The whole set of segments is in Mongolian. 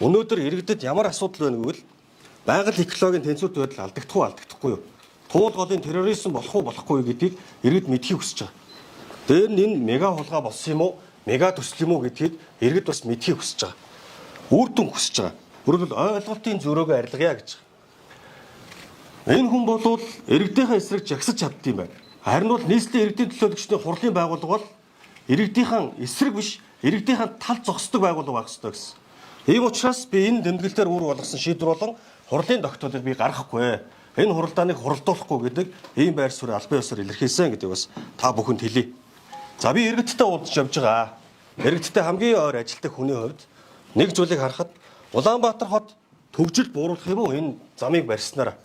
Өнөөдөр иргэдэд ямар асуудал байна гэвэл байгаль экологийн тэнцвэрт байдал алдагдах уу алдагдахгүй юу? Туулгалын терроризм болох уу болохгүй гэдгийг иргэд мэдхийг хүсэж байгаа. Дээр нь энэ мега хулгай болсон юм уу, мега төсөл юм уу гэдгийг иргэд бас мэдхийг хүсэж байгаа. Үр дүн хүсэж байгаа. Өөрөлд ойлголтын зөрөөгөө арилгая гэж. Энэ хүн бол иргэдийнхээ эсрэг жагсаж чаддсан юм байна. Харин бол нийслэлийн иргэдийн төлөөлөгчдийн хурлын байгууллага бол иргэдийнхэн эсрэг биш, иргэдийнхэн тал зогсдог байгууллага байх ёстой гэсэн. Ийм учраас би энэ тэмдэглэлээр үүрэг болгосон шийдвэр болон хурлын тогтоолыг би гаргахгүй. Энэ хуралдааныг хуралдуулахгүй гэдэг ийм байр суурь албан ёсоор илэрхийлсэн гэдэг бас та бүхэнд хэлье. За би иргэдтэй уулзч явж байгаа. Иргэдтэй хамгийн ойр ажилтдаг хүний хувьд нэг зүйлийг харахад Улаанбаатар хот төгжил бууруулах юм уу энэ замыг барьснараа.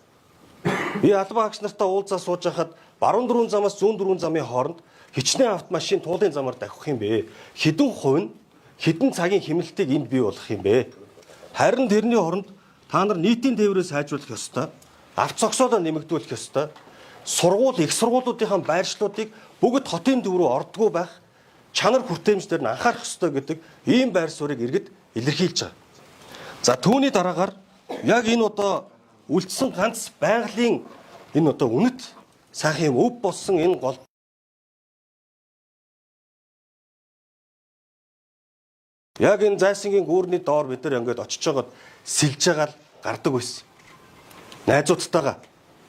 Би албан хаагч нартай уулзаа сууж байхад баруун дөрвөн замаас зүүн дөрвөн замын хооронд хичнээн автомашин туулын замаар давхих юм бэ? Хэдэн хувь нь хэдэн цагийн хэмнэлтийг энд бий болгох юм бэ? Харин тэрний оронд та нар нийтийн тээврээ сайжруулах ёстой. Авч зогсоолоо нэмэгдүүлэх ёстой. Сургууль, их сургуулиудынхаа байршлуудыг бүгд хотын төв рүү ордгоо байх, чанар хүртээмжээр нь анхаарах ёстой гэдэг ийм байр суурийг иргэд илэрхийлж байгаа. За түүний дараагаар яг энэ одоо үлдсэн ганц байгалийн энэ одоо үнэт сайхан өв болсон энэ гол яг энэ зайсангийн гүүрний доор бид нар ингээд очиж байгаад сэлж байгаа гардаг байсан. Найзуудтайгаа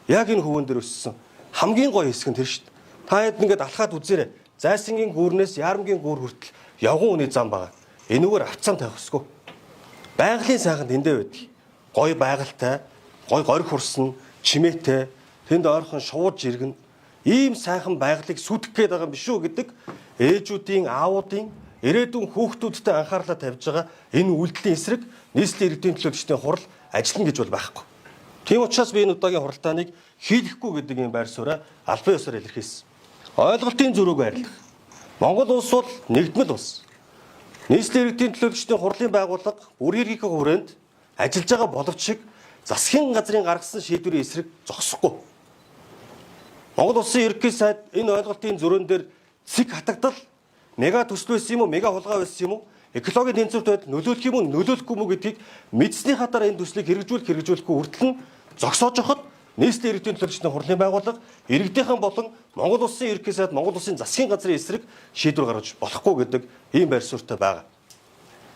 яг энэ хөвөн дээр өссөн хамгийн гоё хэсэг нь тэр шүү дээ. Та хэд ингээд алхаад үзээрэй. Зайсангийн гүүрнээс Ярамгийн гүүр хүртэл явган үний зам байгаа. Энүүгээр авцсан тавих өсгөө. Байгалийн сайхан тэндээ байдаг. Гоё байгальтай, гоё горь хурсан, чимээтэй, тэнд ойрхон шууд жиргэн ийм сайхан байгалыг сүдэх гээд байгаа юм биш үү гэдэг ээжүүдийн, аавуудын ирээдүйн хүүхдүүдтэй анхаарлаа тавьж байгаа энэ үйлдэлийн эсрэг нийслэлийн иргэдийн төлөөлөгчдийн хурал ажиллана гэж бол байхгүй. Тийм учраас би энэ удаагийн хуралдааныг хийхгүй гэдэг юм байр сууриа албан ёсоор илэрхийлсэн. Ойлголтын зөрүүг арилгах. Монгол улс бол нэгдмэл улс. Нийслэлийн иргэдийн төлөөлөгчдийн хурлын байгууллага бүр хэргийн хүрээнд ажиллаж байгаа боловч засгийн газрын гаргасан шийдвэрийн эсрэг зогсохгүй. Монгол улсын ерөнхий сайд энэ ойлголтын зөрүүн дээр цэг хатагдал мега төсөл байсан юм уу, мега хулгай байсан юм уу, экологийн тэнцвэрт байдал нөлөөлөх юм уу, нөлөөлөхгүй юм уу гэдгийг мэдсний хатаар энэ төслийг хэрэгжүүлэхгүй хүртэл нь зогсоож явахад нийслэлийн иргэдийн төлөөлөгчдийн хурлын байгууллага иргэдийнхэн болон Монгол улсын ерөнхий сайд, Монгол улсын засгийн газрын эсрэг шийдвэр гаргаж болохгүй гэдэг ийм байр суурьтай байгаа.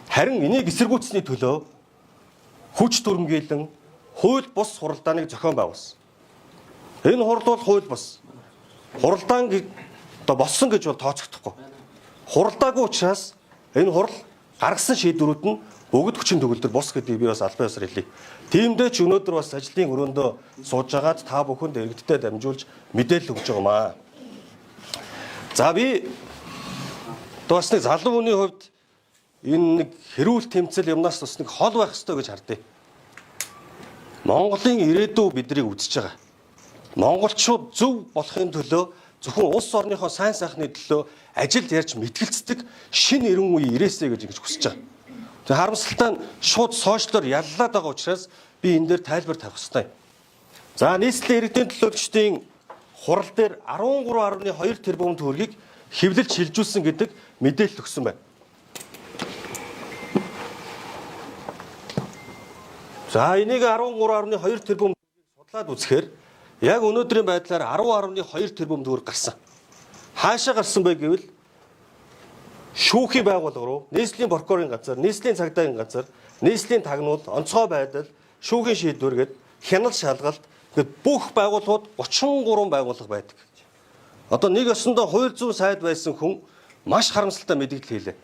Харин энийг эсэргүүцсэний төлөө хүч түрэмгийлэн хууль бус хуралдааныг зохион байгуулсан. Энэ хурал бол хууль бус. Хуралдаан одоо болсон гэж бол тооцогдохгүй. Хуралдаагүй учраас энэ хурал гаргасан шийдвэрүүд нь бүгд хүчин төгөлдөр бус гэдгийг би бас албан ёсоор хэлье. Тиймдээ ч өнөөдөр бас ажлын өрөөндөө сууж агаад та бүхэнд иргэдтэй дамжуулж мэдээлэл өгч байгаамаа. За би бас нэг залуу хүний хувьд энэ нэг хэрүүл тэмцэл юмнаас бас нэг хол байх ёстой гэж хардыг. Монголын ирээдүй биднийг үзэж байгаа. Монголчууд зөв болохын төлөө зөвхөн улс орныхоо сайн сайхны төлөө ажил ярьж мэтгэлцдэг шинэ эрен үе ирээсэй гэж ингэж хүсэж байгаа. Тэгээ харамсалтай нь шууд сошиалор яллаад байгаа учраас би энэ дээр тайлбар тавих ёстой. За нийслэлийн иргэдийн төлөөлөгчдийн хурал дээр 13.2 тэрбум төгрөгийг хэвлэлд шилжүүлсэн гэдэг мэдээлэл өгсөн байна. За энийг 13.2 тэрбум судлаад үзэхээр яг өнөөдрийн байдлаар 10.2 тэрбум төгрөг гарсан. Хаашаа гарсан бэ гэвэл шүүхийн байгууллага руу, нийслэлийн прокурорын газар, нийслэлийн цагдаагийн газар, нийслэлийн тагнуул, онцгой байдал, шүүхийн шийдвэр гээд хяналт шалгалт гээд бүх байгууллагууд 33 байгууллага байдаг. Одоо нэг ёсондоо хууль зүйн сайд байсан хүн маш харамсалтай мэдээлэл хийлээ.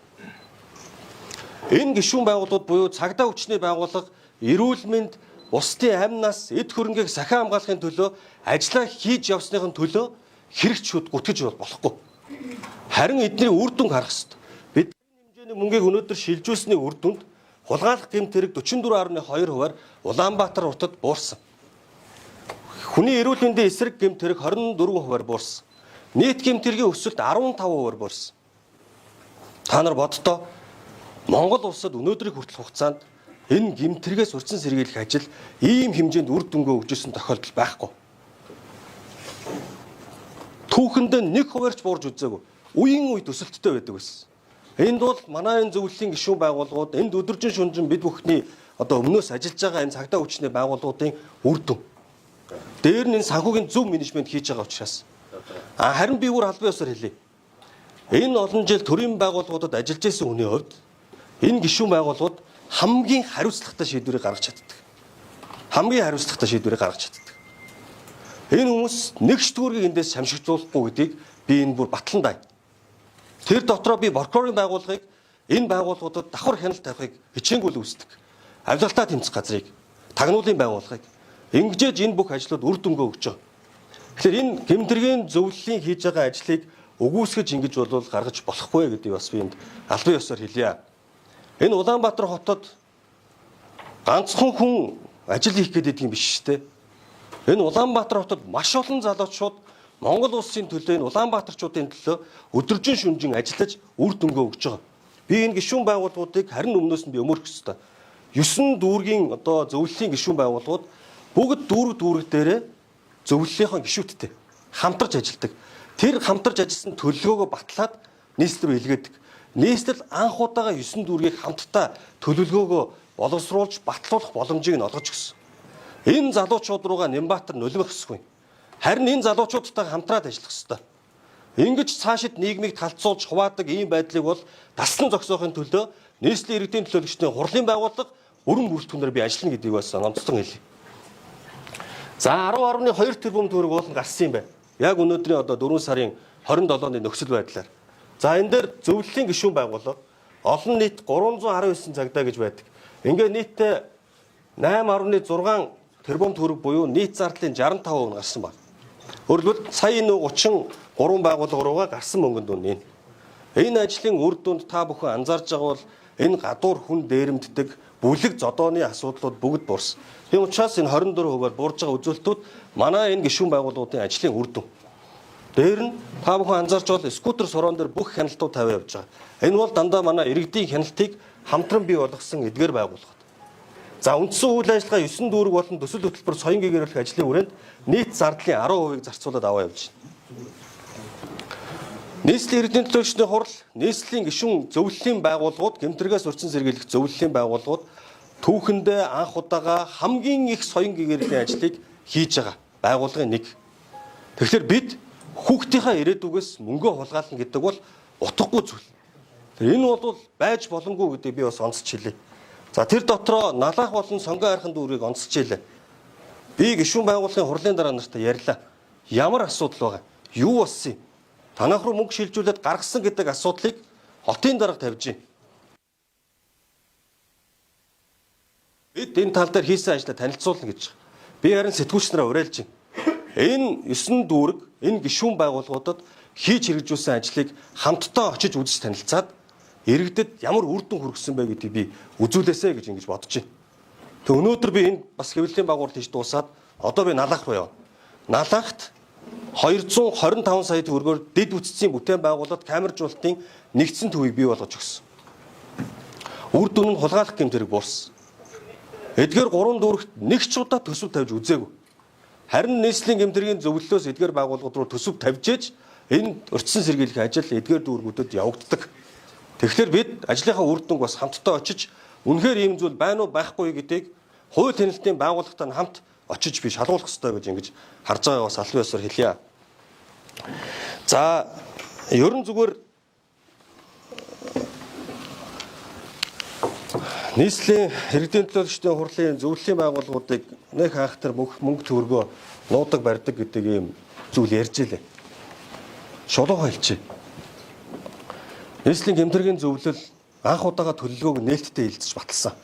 Энэ гишүүн байгууллагууд буюу цагдаа хүчний байгууллага эрүүл мэнд, бусдын амь нас, эд хөрөнгийг сахин хамгаалахын төлөө ажиллаа хийж явсныхын төлөө хэрэгчүүд гүтгэж болохгүй. Харин эдний үр дүнг харах ёстой. Бидний хэмжээний мөнгийг өнөөдөр шилжүүлсний үр дүнд хулгайлах гэмт хэрэг 44.2%-аар Улаанбаатар хотод буурсан. Хүний эрүүл мэндийн эсрэг гэмт хэрэг 24%-аар буурсан. Нийт гэмт хэргийн өсөлт 15%-аар буурсан. Та нар боддоо Монгол улсад өнөөдрийн хүртэл хугацаанд энэ гэмт хэрэгээс урьдчилан сэргийлэх ажил ийм хэмжээнд үр дүнгээ өгжсэн тохиолдол байхгүй. Түүхэндээ 1%-ч буурж үзээгүй. Үеийн үед өсөлттэй байдаг байсан. Энд бол манай энэ зөвлөлийн гишүүн байгууллагууд энд өдөржин шүнжин бид бүхний одоо өмнөөс ажиллаж байгаа энэ цагдаа хүчний байгууллагуудын үр дүн. Дээр нь энэ санхүүгийн зөв менежмент хийж байгаа учраас. Харин би бүр албан ёсоор хэлье. Энэ олон жил төрийн байгууллагуудад ажиллаж байсан хүний хувьд энэ гишүүн байгууллагууд хамгийн хариуцлагатай шийдвэрийг гаргаж чаддаг. Хамгийн хариуцлагатай шийдвэрийг гаргаж чаддаг. Энэ хүмүүс нэг ч төгрөгийг эндээс шамшигдуулахгүй гэдгийг би энэ бүр батлан дай. Тэр дотроо би прокурорын байгууллагыг энэ байгууллагуудад давхар хяналт тавихыг хичээнгүйл үүсдэг. Авилгалтаа тэмцэх газрыг, тагнуулын байгууллагыг ингэж энэ бүх ажлууд үр дүнгээ өгч байгаа. Тэгэхээр энэ гэмтэргийн зөвлөлийн хийж байгаа ажлыг өгөөсгөж ингэж бол гаргаж болохгүй гэдгийг бас би энд албан ёсоор хэлье. Энэ Улаанбаатар хотод ганцхан хүн ажил хийх гэдэг юм биш шүү дээ. Энэ Улаанбаатар хотод маш олон залуучууд Монгол улсын төлөө энэ Улаанбаатарчуудын төлөө өдөржин шүнжин ажиллаж үр дүнгээ өгч байгаа. Би энэ гишүүн байгууллагуудыг харин өмнөөс нь би өмөрөх ёстой. 9 дүүргийн одоо зөвлөлийн гишүүн байгууллагууд бүгд дүүрэг дээрээ зөвлөлийнхөө гишүүдтэй хамтарч ажилладаг. Тэр хамтарч ажилласан төлөвлөгөөгөө батлаад нийслэл рүү илгээдэг. Нийслэл анх удаага 9 дүүргийг хамтдаа төлөвлөгөөгөө боловсруулж батлуулах боломжийг нь олгож өгсөн. Энэ залуучууд руугаа Нямбатар нулимх ёсгүй. Харин энэ залуучуудтай хамтраад ажиллах ёстой. Ингэж цаашид нийгмийг талцуулж хуваадаг ийм байдлыг бол таслан зогсоохын төлөө нийслэлийн иргэдийн төлөөлөгчдийн хурлын байгууллага өрн бүрэлдэхүүнээр би ажиллана гэдгийг бас онцлон хэлье. За 10.2 тэрбум төгрөг уулан гарсан юм байна. Яг өнөөдрийн одоо 4 сарын 27-ны нөхцөл байдлаар. За энэ дээр зөвлөлийн гишүүн байгууллага олон нийт 319 цагдаа гэж байдаг. Ингээд нийтдээ 8.6 тэрбум төгрөг буюу нийт зардлын 65% гарсан байна. Өөрөлдвөл сая энэ 33 байгууллага руугаа гарсан мөнгөнд үнэ. Энэ ажлын үр дүнд та бүхэн анзаарж байгаа бол энэ гадуур хүн дээрэмддэг бүлэг зодооны асуудлууд бүгд буурсан. Тийм учраас энэ 24%-аар буурж байгаа үзүүлэлтүүд манай энэ гишүүн байгууллагуудын ажлын үр дүн. Дээр нь та бүхэн анзаарч бол скутер сороон дээр бүх хяналтууд тавиа явж байгаа. Энэ бол дандаа манай иргэдийн хяналтыг хамтран бий болгосон эдгээр байгууллага. За үндсэн үйл ажиллагаа 9 дүүрэг болон төсөл хөтөлбөр соён гэгэрүүлэх ажлын хүрээнд нийт зардлын 10%-ийг зарцуулаад аваа явж байна. Нийслэлийн иргэдийн төлөөлөгчдийн хурал, нийслэлийн гишүүн зөвлөлийн байгууллагууд, гэмтэргээс урьдчилан сэргийлэх зөвлөлийн байгууллагууд түүхэндээ анх удаага хамгийн их соён гэгэрлийн ажлыг хийж байгаа байгууллагын нэг. Тэгэхээр бид хүүхдийнхаа ирээдүгээс мөнгөө хулгайлна гэдэг бол утгагүй зүйл. Энэ бол байж боломгүй гэдгийг би бас онцлж хэлье. За тэр дотроо налах болон сонгоо хайрхан дүүргийг онцлж хэлээ. Би гишүүн байгууллагын хурлын дараа нартай ярьлаа. Ямар асуудал байгаа? Юу болсон юм? Танах руу мөнгө шилжүүлээд гаргасан гэдэг асуудлыг хотын дарга тавьж байна. Бид энэ тал дээр хийсэн ажлаа танилцуулна гэж байна. Би харин сэтгүүлч нараа уриалж байна. Энэ 9 дүүрэг, энэ гишүүн байгууллагуудад хийж хэрэгжүүлсэн ажлыг хамтдаа очиж үзэж танилцаад иргэдэд ямар үр дүн хүргэсэн бэ гэдгийг би үзүүлээсэй гэж ингэж бодож байна. Тэг өнөөдөр би энэ бас хэвлэлийн байгуулалт хийж дуусаад одоо би налах руу явна. Налахт 225 сая төгрөгөөр дэд үтцийн бүтээн байгуулалт камержуулалтын нэгдсэн төвийг бий болгож өгсөн. Үр дүн нь хулгайлах гэмтэрэг буурсан. Эдгээр 3 дүүрэгт нэг ч удаа төсөв тавьж үзээгүй. Харин нийслэлийн гэмтэргийн зөвлөлөөс эдгээр байгууллагууд руу төсөв тавьжээж энэ урьдчилан сэргийлэх ажил эдгээр дүүргүүдэд явагддаг. Тэгэхээр бид ажлынхаа үр дүнг бас хамтдаа очиж үнэхээр ийм зүйл байна уу байхгүй гэдгийг хууль танилтын байгууллагатай хамт очиж би шалгуулах ёстой гэж ингэж харж байгаа бас албан ёсоор хэлье. За ерөн зүгээр нийслэлийн иргэдийн төлөөлөгчдийн хурлын зөвлөлийн байгууллагуудыг нэг хаахтар мөнгө төгрөгөө нуудаг барьдаг гэдэг ийм зүйл ярьж илээ. Шулуу хэлж. Нийслэлийн гэмтэргийн зөвлөл анх удаага төлөвлөгөөг нээлттэй хэлцэж баталсан.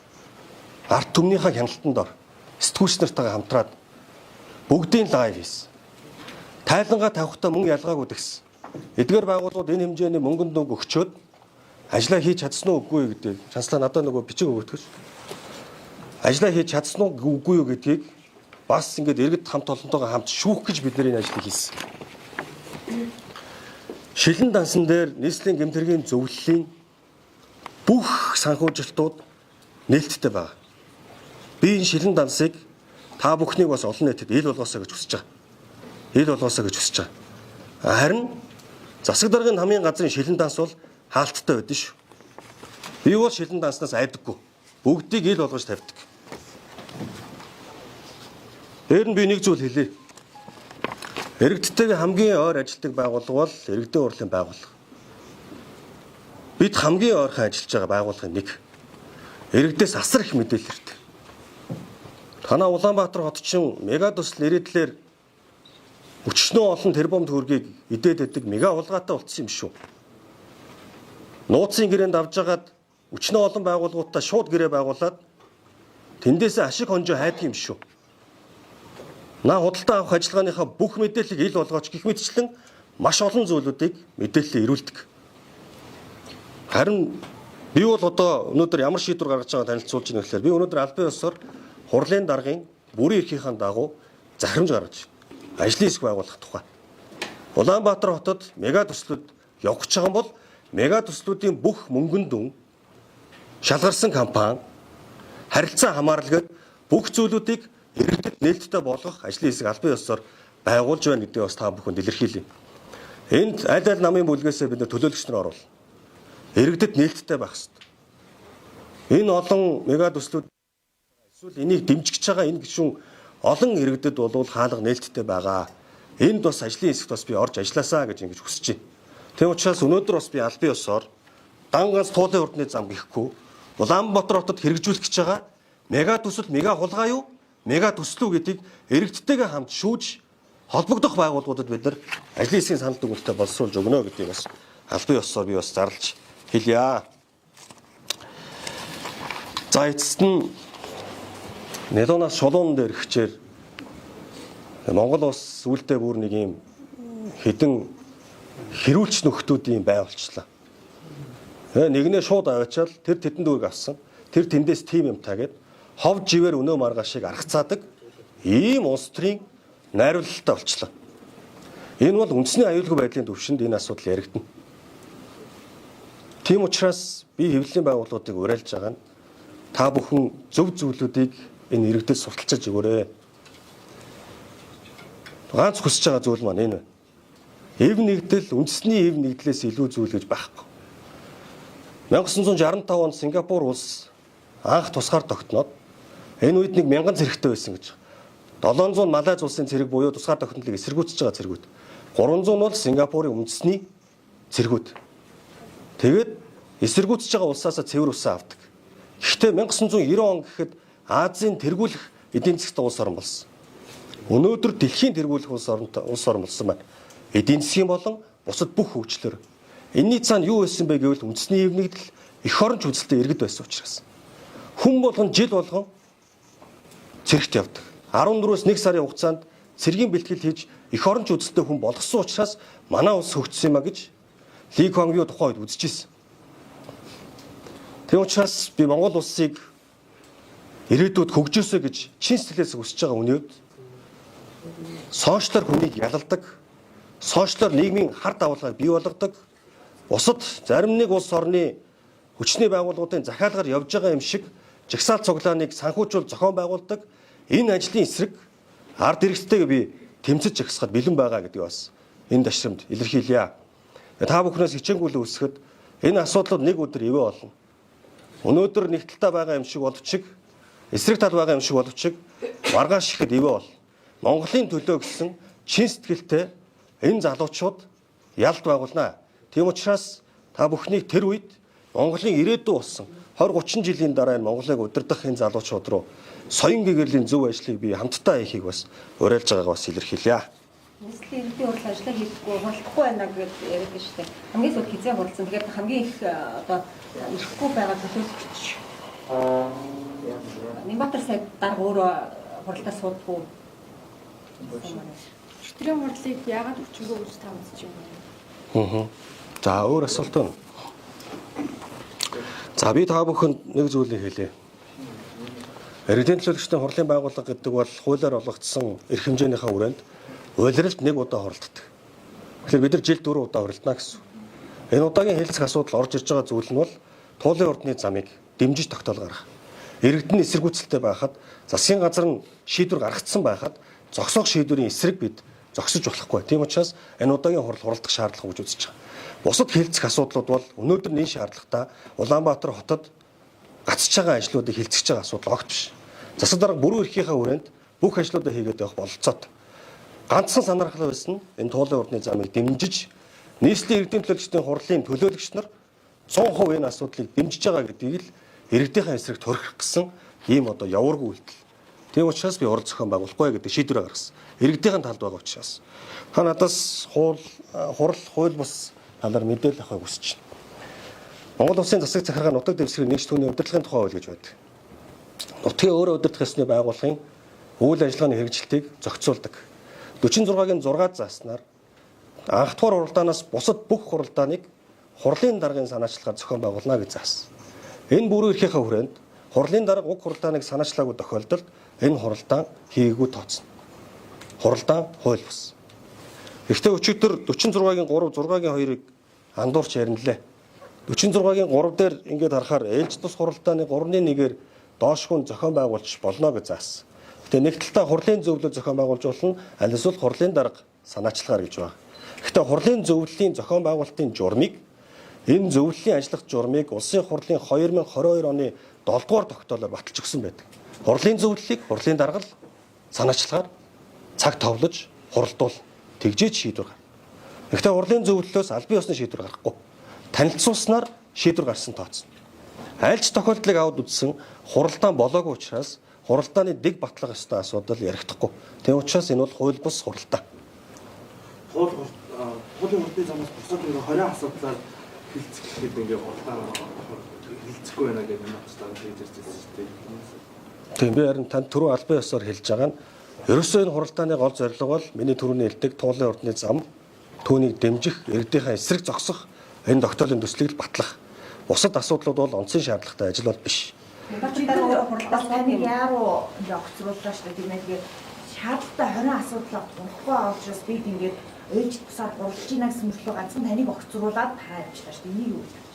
Ард түмнийхээ хяналтанд ор сэтгүүлч нартайгаа хамтраад бүгдийн лайв хийсэн. Тайлангаа тавихтаа мөн ялгаагүй тэгсэн. Эдгээр байгууллагууд энэ хэмжээний мөнгөнд нөг өгчөөд ажлаа хийж чадсан уу үгүй юу гэдэг шанслаа надад нөгөө бичиг өгөөдгөөс. Ажлаа хийж чадсан уу үгүй юу гэдгийг бас ингээд иргэд хамт олонтойгоо хамт шүүх гэж бид нэр энэ ажлыг хийсэн. Шилэн дансан дээр нийслэлийн гэмтэргийн зөвлөлийн бүх санхүүжилтууд нээлттэй байна. Би энэ шилэн дансыг та бүхнийг бас олон нийтэд ил болгоосоо гэж хүсэж байгаа. Ил болгоосоо гэж хүсэж байгаа. Харин засаг даргын хамгийн газрын шилэн данс бол хаалттай байдсан шүү. Би бол шилэн данснаас айдаггүй. Бүгдийг ил болгож тавьдаг. Дээр нь би нэг зүйл хэлье. Иргэдтэйгээ хамгийн ойр ажилладаг байгууллага бол иргэдийн хурлын байгууллага. Бид хамгийн ойрхон ажиллаж байгаа байгууллагын нэг. Иргэдээс асар их мэдээлэл ирдэг. Танаа Улаанбаатар хот чин мега төсөл нэрийдлэр өчнөө олон тэрбум төгрөгийг идээд өгдөг мега улгаатай болцсон юм шүү. Нууцын гэрээнд авж агаад өчнөө олон байгууллагуудаа шууд гэрээ байгуулад тэндээсээ ашиг хонжоо хайдаг юм шүү. Наа худалдаа авах ажиллагааныхаа бүх мэдээллийг ил болгооч гэх мэтчлэн маш олон зүйлүүдийг мэдээлэлээ ирүүлдэг. Харин би бол одоо өнөөдөр ямар шийдвэр гаргаж байгааг танилцуулж байна гэхээр би өнөөдөр албан ёсоор хурлын даргын бүрийн эрхийнхаа дагуу захирамж гаргаж ажлын хэсэг байгуулах тухай. Улаанбаатар хотод мега төслүүд явах гэж байгаа бол мега төслүүдийн бүх мөнгөн дүн шалгарсан компани харилцаа хамаарлагад бүх зүйлүүдийг иргэдэд нээлттэй болгох ажлын хэсэг албан ёсоор байгуулж байна гэдгийг бас та бүхэнд илэрхийлье. Энд аль аль намын бүлгээсээ бид төлөөлөгч нар оруулна. Иргэдэд нээлттэй байх ёстой. Энэ олон мега төслүүд эсвэл энийг дэмжиж байгаа энэ гишүүн олон иргэдэд бол хаалга нээлттэй байгаа. Энд бас ажлын хэсэгт бас би орж ажилласаа гэж ингэж хүсэж байна. Тийм учраас өнөөдөр бас би албан ёсоор дангаас туулын урдны зам гэхгүй Улаанбаатар хотод хэрэгжүүлэх гэж байгаа мега төсөл мега хулгай юу? Мега төслүү гэдгийг иргэдтэйгээ хамт шүүж холбогдох байгууллагуудад бид нар ажлын хэсгийн санал дүгнэлтээ боловсруулж өгнө гэдгийг бас албан ёсоор би бас зарлж хэлье. За эцэст нь Нэлоонаас шулуун дээр хичээр Монгол улс үлдээ бүр нэг юм хэдэн хэрүүлч нөхдүүдийн байгуулчлаа. Нэгнээ шууд аваачаал тэр тэдэн дүүрэг авсан. Тэр тэндээс тим юм таагээд хов живээр өнөө маргаашийг аргацаадаг ийм улс төрийн найруулалтай болчлаа. Энэ бол үндэсний аюулгүй байдлын түвшинд энэ асуудал яригдана. Тийм учраас би хэвлэлийн байгууллагуудыг уриалж байгаа нь та бүхэн зөв зүйлүүдийг энэ иргэдэд сурталчилж өгөөрэй. Ганц хүсэж байгаа зүйл маань энэ. Эв нэгдэл үндэсний эв нэгдлээс илүү зүйл гэж байхгүй. 1965 онд Сингапур улс анх тусгаар тогтноод энэ үед нэг 1000 зэрэгтэй байсан гэж. 700 Малайз улсын цэрэг буюу тусгаар тогтнолыг эсэргүүцэж байгаа цэргүүд. 300 нь бол Сингапурын үндэсний цэргүүд. Тэгээд эсэргүүцэж байгаа улсаасаа цэвэр усаа авдаг. Гэхдээ 1990 он гэхэд Азийн тэргүүлэх эдийн засгийн улс орн болсон. Өнөөдөр дэлхийн тэргүүлэх улс орн болсон байна. Эдийн засгийн болон бусад бүх хөгжлөөр. Энийний цаана юу байсан бэ гэвэл үндэсний эв нэгдэл эх оронч үзэлтэй иргэд байсан учраас. Хүн болгон жил болгон цэрэгт явдаг. 14-өөс 1 сарын хугацаанд цэргийн бэлтгэл хийж эх оронч үзэлтэй хүн болгосон учраас манай улс хөгжсөн юм а гэж Ли Куан Ю тухайн үед үзчихсэн. Тийм учраас би Монгол улсыг ирээдүйд хөгжөөсэй гэж чин сэтгэлээс хүсэж байгаа үнэнд сошиалар хүнийг ялалдаг, сошиалар нийгмийн хар давалгааг бий болгодог, бусад зарим нэг улс орны хүчний байгууллагуудын захиалгаар явж байгаа юм шиг жагсаал цуглааныг санхүүжүүл зохион байгуулдаг энэ ажлын эсрэг ард иргэдтэйгээ би тэмцэж жагсахад бэлэн байгаа гэдгийг бас энэ дашрамд илэрхийлье. Та бүхнээс хичээнгүйлэн үсгэд энэ асуудлууд нэг өдөр ивэ болно. Өнөөдөр нэг талтай байгаа юм шиг боловч эсрэг тал байгаа юм шиг боловч маргааш ихэд ивэ бол. Монголын төлөө гэсэн чин сэтгэлтэй энэ залуучууд ялд байгуулнаа. Тийм учраас та бүхнийг тэр үед Монголын ирээдүй болсон 20-30 жилийн дараа энэ Монголыг удирдах энэ залуучууд руу соён гэгэрлийн зөв ажлыг би хамтдаа хийхийг бас уриалж байгааг бас илэрхийлье. Нийслэлийн иргэдийн хурал ажиллаа хийхгүй хуралдахгүй байна гэж яриад шүү дээ. Хамгийн сүүлд хизээ хуралцсан. Тэгэхээр хамгийн их одоо ирэхгүй байгаа төлөөлөгч Нямбатар сайд дарга өөрөө хуралдаа суудгүй. Шүтрийн хурлыг яагаад өчигөө үз тавьчих юм бэ? За өөр асуулт байна. За би та бүхэнд нэг зүйлийг хэлье. Иргэдийн төлөөлөгчдийн хурлын байгууллага гэдэг бол хуулиар олгогдсон эрх хэмжээнийхээ хүрээнд улиралд нэг удаа хуралддаг. Тэгэхээр бид нар жилд 4 удаа хуралдана гэсэн. Энэ удаагийн хэлцэх асуудал орж ирж байгаа зүйл нь бол туулын урдны замыг дэмжиж тогтоол гаргах. Иргэдэн эсэргүүцэлтэй байхад засгийн газар нь шийдвэр гаргацсан байхад зогсоох шийдвэрийн эсрэг бид зогсож болохгүй. Тийм учраас энэ удаагийн хурал хуралдах шаардлага гэж үзэж байгаа. Бусад хэлцэх асуудлууд бол өнөөдөр энэ шаардлагатай Улаанбаатар хотод гацж байгаа ажлуудыг хэлцэж байгаа асуудал огт биш. Засаг дарга бүрэн эрхийнхээ хүрээнд бүх ажлуудаа хийгээд явах бололцоод ганцхан санаархал байсан энэ туулын урдны замыг дэмжиж нийслэлийн иргэдийн төлөөлөгчдийн хурлын төлөөлөгч нар 100% энэ асуудлыг дэмжиж байгаа гэдгийг л иргэдийнхэн эсрэг төрөх гэсэн ийм одоо явуургүй үйлдэл. Тийм учраас би урал зохион байгуулахгүй гэдэг шийдвэр гаргасан. Иргэдийнхэн талд байгаа учраас та надаас хууль бус талаар мэдээлэл авахыг хүсэж байна. Монгол Улсын засаг захиргаа нутаг дэвсгэрийн нэгж түүний удирдлагын тухай хууль гэж байдаг. Нутгийн өөрөө удирдах ёсны байгууллагын үйл ажиллагааны хэрэгжилтийг зохицуулдаг. 46-гийн 6 зааснаар анх дугаар хуралдаанаас бусад бүх хуралдааныг хурлын даргын санаачлагаар зохион байгуулна гэж заасан. Энэ бүрэн эрхийнхээ хүрээнд хурлын дарга уг хуралдааныг санаачлаагүй тохиолдолд энэ хуралдаан хийгээгүй тооцно. Хуралдаан хууль бус. Гэхдээ өчигдөр 46-гийн 3, 6-гийн 2-ыг андуурч яринлээ. 46-гийн 3 дээр ингээд харахаар ээлж тус хуралдааны 3-1-ээр доошгүй зохион байгуулж болно гэж заасан. Гэхдээ нэг талдаа хурлын зөвлөлөд зохион байгуулж болно, аль эсвэл хурлын дарга санаачлагаар гэж байна. Гэхдээ хурлын зөвлөлийн зохион байгуулалтын журмыг энэ зөвлөлийн ажиллах журмыг улсын хурлын 2022 оны 7 дугаар тогтоолоор баталж өгсөн байдаг. Хурлын зөвлөлийг хурлын дарга санаачлагаар цаг товлож хуралдуул тэгжээч шийдвэр гар. Гэхдээ хурлын зөвлөлөөс аль бие усны шийдвэр гарахгүй. Танилцуулснаар шийдвэр гарсан тооцно. Аль ч тохиолдлыг аваад үзсэн хуралдаан болоогүй учраас хуралдааны дэг батлах ёстой асуудал ярихдаггүй. Тийм учраас энэ бол хууль бус хуралдаан. Хуулийн хурдны замаас бусад нэг 20 асуудлаар хилцэх гэдэг ингээд хуралдаан хилцэхгүй байна гэдэг нь батлаа хийж ирсэн шүү дээ. Тийм би харин танд түрүү албан ёсоор хэлж байгаа нь ерөөсөө энэ хуралдааны гол зорилго бол миний түрүүний хэлдэг туулын урдны зам түүнийг дэмжих, иргэдийнхээ эсрэг зогсох энэ тогтоолын төслийг л батлах. Бусад асуудлууд бол онцгийн шаардлагатай ажил бол биш. Хуралдааны яаруу огцрууллаа шүү дээ. Тэгээд шаардлагатай 20 асуудлаа тулахгүй учраас бид ингээд ээж тусаар гурвалж ийна гэсэн мөртлөө ганцхан таныг огцруулаад таарчлаа шүү дээ. Энийг юу гэж байна?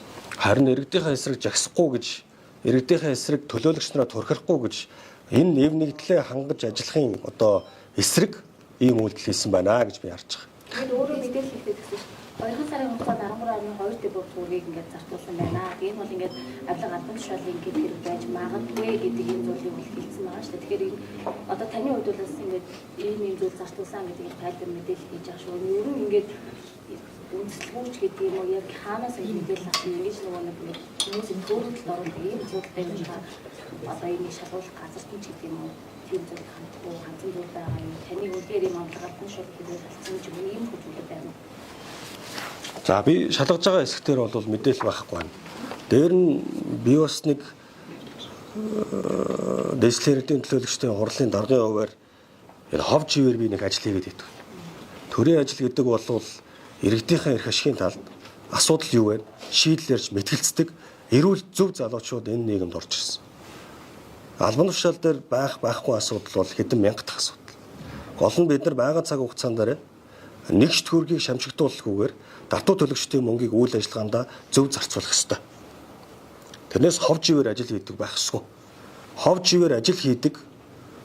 Харин иргэдийнхээ эсрэг жагсахгүй гэж, иргэдийнхээ эсрэг төлөөлөгч нараа турхирахгүй гэж энэ нэв нэгдлээ хангаж ажиллахын одоо эсрэг ийм үйлдэл хийсэн байна гэж би харж байгаа. Тэгээд өөрөө мэдээлэл хийхдээ гэсэн чинь 2 сарын хугацаанд 13.2 дэбут төгрөгийг ингээд зарцуулсан байна. Энэ бол ингээд авлага албан тушаалын ингээд хэрэг байж магадгүй гэдэг энэ зүйлийг хэлсэн байгаа шүү дээ. Тэгэхээр энэ одоо таны хувьд бол бас ингээд ийм зүйл зарцуулсан гэдэг нь тайлбар мэдээлэл хийж байгаа шүү. Ер нь ингээд үндэслэгч гэдэг юм уу яг хаанаас энэ мэдээлэл авсан ингэж нэг хүмүүсийн зөвлөлд орох ийм зүйлтэй байж байгаа. Одоо энэ шалгуулах газар ч гэдэг юм уу тийм зүйл хандахгүй ганцхан зүйл байгаа юм. Таны үгээр юм авлага албан тушаалын хэрэг болсон ч юм уу ийм зүйлүүд байна. За би шалгаж байгаа хэсгээр бол мэдээлэл байхгүй байна. Дээр нь би бас нэг дэслэрийн төлөөлөгчдийн хурлын даргын хуваар энэ хов живээр би нэг ажил хийгээд идэв. Төрийн ажил гэдэг бол иргэдийнхээ эрх ашигын талд асуудал юу вэ? Шийдлэрч мэтгэлцдэг эрүүл зөв залуучууд энэ нийгэмд орж ирсэн. Албан тушаал дээр байхгүй асуудал бол хэдэн мянга дахь асуудал. Гол нь бид нар байгаа цаг хугацаанд дээр нэгж төгрөгийг шамжигдуулахгүйгээр датуу төлөгчдийн мөнгийг үйл ажиллагаанд зөв зарцуулах ёстой. Тэрнээс хов живээр ажил хийдэг байх ёсгүй. Хов живээр ажил хийдэг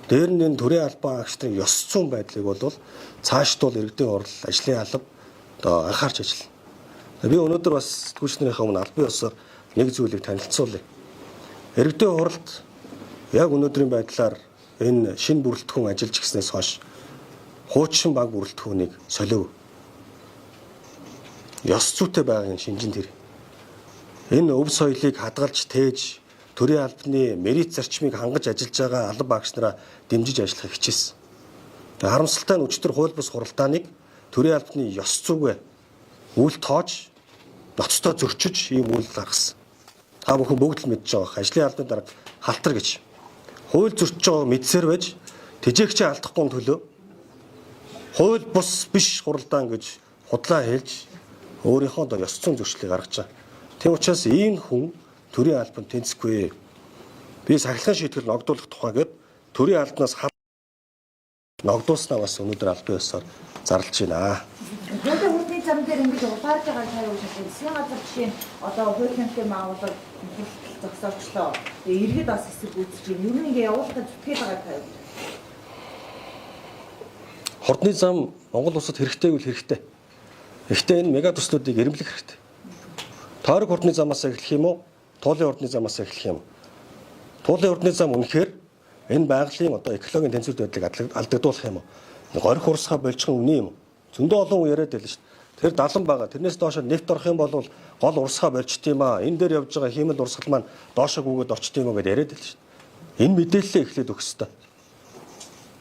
дээр нь энэ төрийн албан агчдын ёс зүйн байдлыг бол цаашдуул иргэдийн хурал ажлын алба одоо анхаарч ажиллана. Би өнөөдөр бас сэтгүүлчнэрийнхээ өмнө албан ёсоор нэг зүйлийг танилцуулъя. Иргэдийн хуралд яг өнөөдрийн байдлаар энэ шинэ бүрэлдэхүүн ажиллаж гиснээс хойш хуучин баг бүрэлдэхүүнийг солив. Ёс зүйтэй байгааг шинжин тэр. Энэ өв соёлыг хадгалж тээж төрийн албаны мерит зарчмыг хангаж ажиллаж байгаа алба багш нараа дэмжиж ажиллахыг хичээсэн. Харамсалтай нь өчтөр хууль бус хуралдааныг төрийн албаны ёс зүйгээ үйл тоож ноцтой зөрчиж ийм үйл гаргасан. Та бүхэн бүгд л мэдж байгаа. Ажлын албаны дарга халтар гэж хууль зөрчиж байгааг мэдсээр байж тэжээгчээ алдахгүй төлөө хууль бус биш хуралдаан гэж худлаа хэлж өөрийнхөө одоо ёс зүйн зөрчлийг гаргаж байгаа. Тийм учраас ийм хүн төрийн албанд тэнцэхгүй. Би сахилгын шийтгэл ногдуулах тухайгээд төрийн албанаас ногдуулснаа бас өнөөдөр албан ёсоор зарлж байна. Хуулийн хурдны зам дээр ингэж ухаарж байгаа цай уу шээ. Засгийн газар жишээ нь одоо хуулийн маавуулаад зогсоолчлоо. Иргэд бас эсрэг үүсэж байна. Юу нэг явуулахад зүтгэж байгаа цай. Хурдны зам Монгол улсад хэрэгтэй үл хэрэгтэй. Гэхдээ энэ мега төслүүдийг эрэмблэх хэрэгтэй. Тойрог хурдны замаас эхлэх юм уу? Туулын хурдны замаас эхлэх юм уу? Туулын хурдны зам үнэхээр энэ байгалийн одоо экологийн тэнцвэр байдлыг алдагдуулах юм уу? Горих урсгаа болчихсон үний юм уу? Зөндөө олон хүн яриад байлаа шүү дээ. Тэр далан байгаа. Тэрнээс доош нефт орох юм бол гол урсгаа болчт юм аа. Энэ дээр явж байгаа хиймэл урсгал маань доошоо гүгээд орчт юм уу гэдээ яриад байлаа шүү дээ. Энэ мэдээлэлээ эхлээд өгөх ёстой.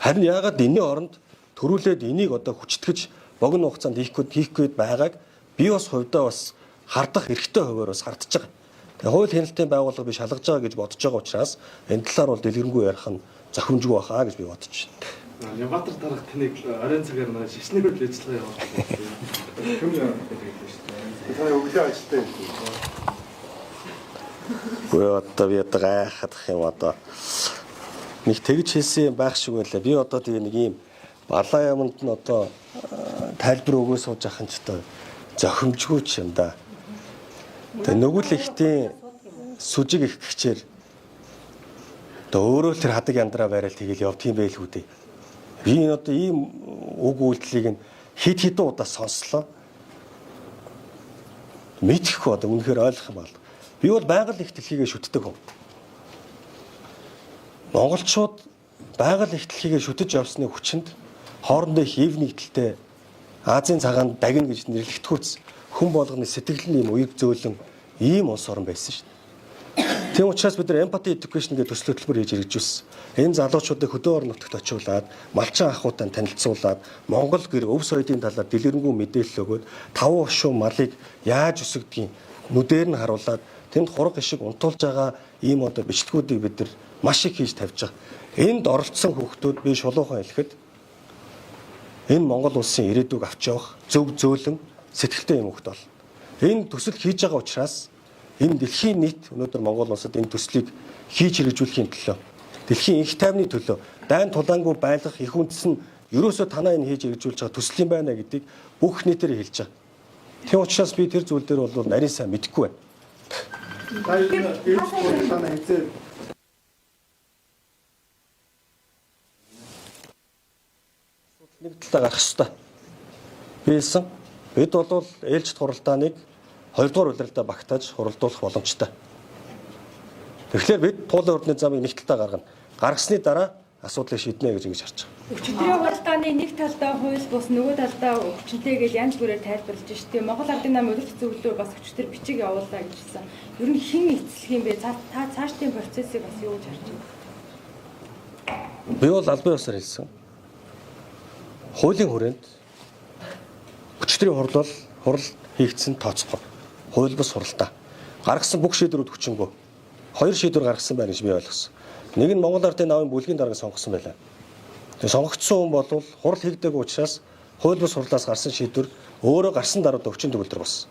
Харин яагаад энэний оронд төрүүлээд энийг одоо хүчтгэж богино хугацаанд хийх гээд байгааг би бас хувьдаа бас хардах эрхтэй хуваар бас хардж байгаа. Тэгээ хууль хяналтын байгууллага би шалгаж байгаа гэж бодож байгаа учраас энэ талаар бол дэлгэрэнгүй ярих нь зохимжгүй баха гэж би бодож байна. Нямбатар дарах таныг оройн цагаар нэг шишнээр л ажиллагаа явуулдаг байсан. Хэм яа гэдэг юм шүү дээ. Та өглөө ажилтаа юм. Гэхдээ одоо би одоо гайхах юм одоо нэг тэгж хэлсэн байх шиг байлаа. Би одоо тэгээ нэг юм балаа юмд нь одоо тайлбар өгөө сууж ахын ч одоо зохимжгүй ч юм да. Тэгээ нөгөөл ихтийн сүжиг их гихчээр одоо өөрөө л тэр хадаг яндраа байрал тэгэл яв тийм байлгүй дээ. Би энэ одоо ийм үг үйлдэлийг нь хид хідэн удаа сонслоо. Мэдхгүй одоо үнэхээр ойлгох юм бол. Би бол байгаль их дэлхийгээ шүтдэг хүн. Монголчууд байгаль их дэлхийгээ шүтэж явсны хүчинд хоорондоо их ив нэгдэлтэй Азийн цагаанд дагна гэж нэрлэгдэхүйц хүн болгоны сэтгэл нь ийм уяг зөөлөн ийм улс орн байсан шүү дээ. Тийм учраас бид нар empathy education гэдэг төсөл хөтөлбөр хийж хэрэгжүүлсэн. Энэ залуучуудыг хөдөө орон нутагт очиулаад, малчин ахуйтай танилцуулаад, Монгол гэр өв соёлын талаар дэлгэрэнгүй мэдээлэл өгөөд, таван хошуу малыг яаж өсгдгийг нүдээр нь харуулад, тэнд хураг ишиг унтуулж байгаа ийм одоо бичлэгүүдийг бид нар маш их хийж тавьж байгаа. Энд оролцсон хүүхдүүд би шулуухан хэлэхэд энэ Монгол улсын ирээдүйг авч явах зөв зөөлөн сэтгэлтэй юм хөлт бол. Энэ төсөл хийж байгаа учраас энэ дэлхийн нийт өнөөдөр Монгол улсад энэ төслийг хийж хэрэгжүүлэхийн төлөө дэлхийн их тайвны төлөө дайн тулаангүй байлгах их үндэс нь ерөөсөө танаа энэ хийж хэрэгжүүлж байгаа төсөл юм байна гэдгийг бүх нийтээр хэлж байгаа. Тийм учраас би тэр зүйл дээр бол нарийн сайн мэдэхгүй байна. Нэг талаа гарах ёстой. Биелсэн. Бид бол ээлжид хуралдааныг 2 дугаар улиралдаа багтааж хуралдуулах боломжтой. Тэгэхээр бид туулын хурдны замыг нэг талдаа гаргана. Гаргасны дараа асуудлыг шийднэ гэж ингэж харж байгаа. Өчигдрийн хуралдааны нэг талдаа хууль бус нөгөө талдаа хүчнтэй гэж янз бүрээр тайлбарлаж штеп. Монгол Ардын намын удирдах зөвлөлөөр бас өчигдөр бичиг явууллаа гэжсэн. Ер нь хэн эцэлэх юм бэ? Та цаашдын процессыг бас юу гэж харж байна? Би бол албан ёсоор хэлсэн. Хуулийн хүрээнд өчигдрийн хурал хийгдсэн тооцохгүй. Хууль бус хуралдаа. Гаргасан бүх шийдвэрүүд хүчингүй. 2 шийдвэр гаргасан байна гэж би ойлгосон. Нэг нь Монгол Ардын намын бүлгийн дарга сонгосон байлаа. Тэгээ сонгогдсон хүн бол хурал хийгдээгүй учраас хууль бус хурлаас гарсан шийдвэр өөрөө гарсан дараа өвчин төгөлдөр болсон.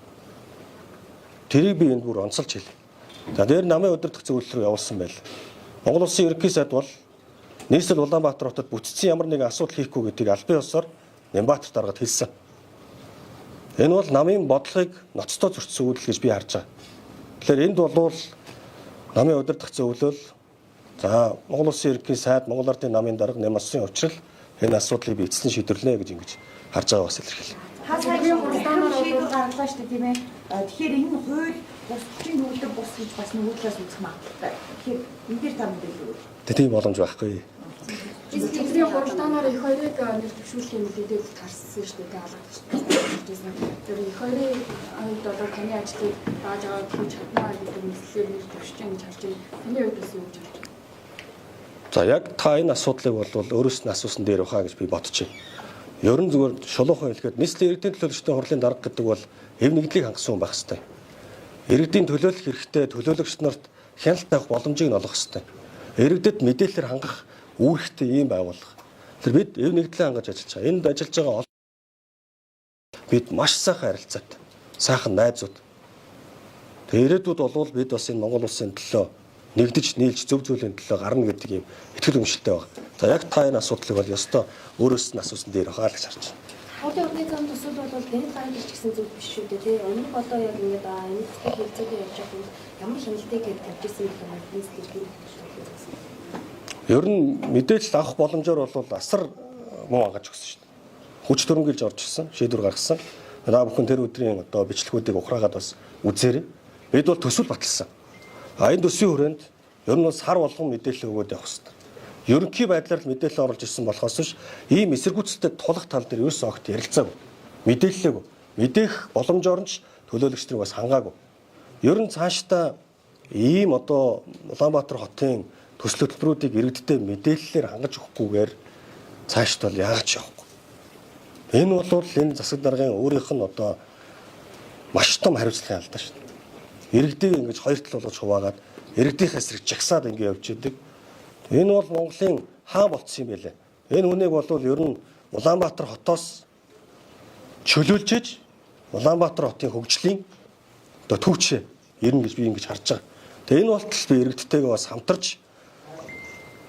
Тэрийг би энд бүр онцолж хэлье. За дээр намын удирдах зөвлөл рүү явуулсан байл. Монгол улсын ерөнхий сайд бол нийслэл Улаанбаатар хотод бүтцсэн ямар нэгэн асуудал хийхгүй гэдгийг албан ёсоор Нямбатар даргад хэлсэн. Энэ бол намын бодлогыг ноцтой зөрчсөн үйлдэл гэж би харж байгаа. Тэгэхээр энд бол намын удирдах зөвлөл за Монгол улсын ерөнхий сайд Монгол Ардын намын дарга нямалсан учраас энэ асуудлыг би эцэслэн шийдвэрлэнэ гэж ингэж харж байгаа бас илэрхийлээ. Хасаагийн хуралдаанаар шийдвэр гаргалаа шүү дээ тийм ээ. Тэгэхээр энэ хууль бус хүчин төгөлдөр бус гэж бас нөгөөдлөөс үзэх магадaltaй. Тэгэхээр энэ дэр та мэдээлэл өгөөч. Тийм боломж байхгүй. Өчигдрийн хуралдаанаар их хоёрыг нэр төвшүүлэх мэдээлэл гарсан шүү дээ. Алгадчихсан. Тэр их хоёрын хувьд одоо таны ажлыг дааж аваад хийж чадна гэдэг мэдлэлээр нэр төвшиж байгаа гэж харж байна. Таны хувьд бас юу гэж харж байна? За яг та энэ асуудлыг бол өөрөөс нь асуусан дээр баха гэж би бодож байна. Ер нь зүгээр шулуухан хэлэхэд нийслэлийн иргэдийн төлөөлөгчдийн хурлын дарга гэдэг бол хэв нэгдлийг хангасан хүн байх ёстой. Иргэдийн төлөөлөх хэрэгтэй төлөөлөгч нарт хяналт тавих боломжийг нь олгох ёстой. Иргэдэд мэдээлэлээр хангах үүрэгтэй ийм байгууллага. Тэр бид хэв нэгдлээ хангаж ажиллаж байгаа. Энд ажиллаж байгаа бид маш сайхан харилцаатай. Сайхан найзууд. Тэгээ ирээдүйд бол бид бас энэ Монгол улсын төлөө нэгдэж нийлж зөв зүйлийн төлөө гарна гэдэг юм итгэл үнэмшилтэй байна. За яг та энэ асуудлыг бол ёстой өөрөөс нь асуусан дээр хаа л гэж харж байна. Хуулийн урны зам төсөл бол гэрэл гаргаж ирчихсэн зүйл биш шүү дээ тий. Өмнөх одоо яг ингэ энэ төсөл хэлцээгээ явж байгаа юм. Ямар хяналтыг тавьж ирсэн гэх юм нийслэл гэрэл Ер нь мэдээлэл авах боломжоор бол асар муу хангаж өгсөн шүү дээ. хүч төрөнгөлж орж ирсэн, шийдвэр гаргасан. Та бүхэн тэр өдрийн одоо бичлэгүүдийг ухраагаад бас үзээрэй. Бид бол төсөл баталсан. Энэ төсвийн хүрээнд ер нь бол сар болгон мэдээлэл өгөөд явах хэрэгтэй. Ерөнхий байдлаар л мэдээлэл оруулж ирсэн болохоос биш ийм эсэргүүцэлтэй тулах тал дээр ерөөсөө огт ярилцаагүй. Мэдээлэлээгүй. Мэдээх боломжоор нь ч төлөөлөгч нар бас хангаагүй. Ер нь цаашдаа ийм одоо Улаанбаатар хотын төсөл хөтөлбөрүүдийг иргэдтэй мэдээллээр хангаж өгөхгүйгээр цаашд бол яагаад ч явахгүй. Энэ бол энэ засаг даргын өөрийнх нь одоо маш том хариуцлагын алдаа шүү дээ. Иргэдийг ингэж хоёр тал болгож хуваагаад иргэдийнхээ эсрэг жагсаад ингэ явж идэг. Энэ бол Монголын хаа болцсон юм бэ лээ. Энэ хүнийг бол ер нь Улаанбаатар хотоос чөлөөлж Улаанбаатар хотын хөгжлийн одоо төвчөө ирнэ гэж би ингэж харж байгаа. Тэгээ энэ болтол би иргэдтэйгээ бас хамтарч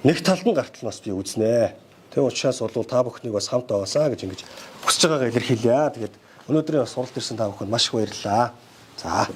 нэг талд нь гартал бас би үзнэ. Тэгээ учраас бол та бүхнийг бас хамт байгаасаа гэж ингэж хүсэж байгаагаа илэрхийлье. Тэгээд өнөөдрийн бас суралт ирсэн та бүхэнд маш их баярлалаа. За